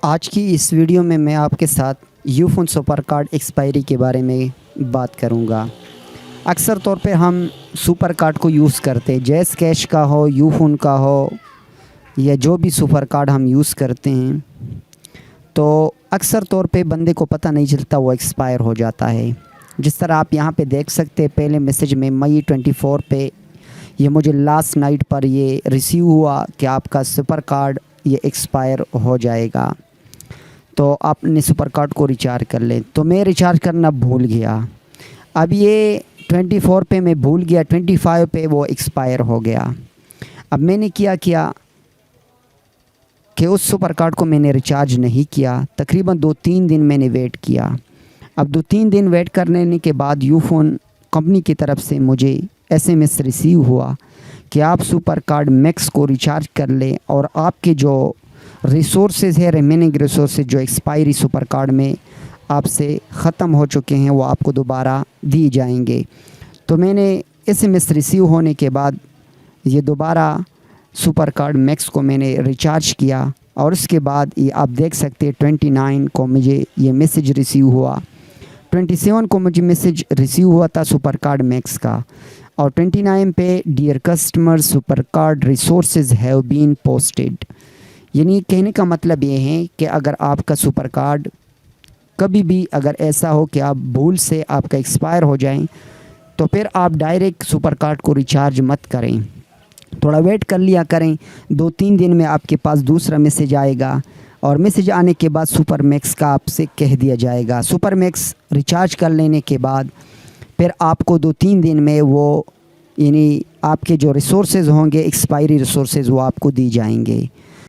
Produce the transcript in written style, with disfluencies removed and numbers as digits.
आज की इस वीडियो में मैं आपके साथ यूफोन सुपर कार्ड एक्सपायरी के बारे में बात करूंगा। अक्सर तौर पे हम सुपर कार्ड को यूज़ करते हैं, जैज़ कैश का हो, यूफोन का हो या जो भी सुपर कार्ड हम यूज़ करते हैं, तो अक्सर तौर पे बंदे को पता नहीं चलता, वो एक्सपायर हो जाता है। जिस तरह आप यहाँ पे देख सकते हैं, पहले मैसेज में मई 24 पे ये मुझे लास्ट नाइट पर ये रिसीव हुआ कि आपका सुपर कार्ड ये एक्सपायर हो जाएगा, तो आपने सुपर कार्ड को रिचार्ज कर लें। तो मैं रिचार्ज करना भूल गया। अब ये 24 पे मैं भूल गया, 25 पे वो एक्सपायर हो गया। अब मैंने क्या किया कि उस सुपर कार्ड को मैंने रिचार्ज नहीं किया। तकरीबन 2-3 दिन मैंने वेट किया। अब 2-3 दिन वेट करने के बाद यूफोन कंपनी की तरफ से मुझे SMS रिसीव हुआ कि आप सुपर कार्ड मैक्स को रिचार्ज कर लें और आपके जो रिसोर्सेज है, रिमेनिंग रिसोर्सेज जो एक्सपायरी सुपर कार्ड में आपसे ख़त्म हो चुके हैं, वो आपको दोबारा दिए जाएंगे। तो मैंने SMS रिसीव होने के बाद ये दोबारा सुपर कार्ड मैक्स को मैंने रिचार्ज किया और उसके बाद ये आप देख सकते हैं 29 को मुझे ये मैसेज रिसीव हुआ। 27 को मुझे मैसेज रिसीव हुआ था सुपर कार्ड मैक्स का, और 29 पे dear customer super card resources have been posted. यानी कहने का मतलब ये है कि अगर आपका सुपर कार्ड कभी भी अगर ऐसा हो कि आप भूल से आपका एक्सपायर हो जाएं, तो फिर आप डायरेक्ट सुपर कार्ड को रिचार्ज मत करें, थोड़ा वेट कर लिया करें। 2-3 दिन में आपके पास दूसरा मैसेज आएगा और मैसेज आने के बाद सुपर मैक्स का आपसे कह दिया जाएगा। सुपर मैक्स रिचार्ज कर लेने के बाद फिर आपको 2-3 दिन में वो यानी आपके जो रिसोर्सेज होंगे एक्सपायरी रिसोर्सेज वो आपको दी जाएंगे।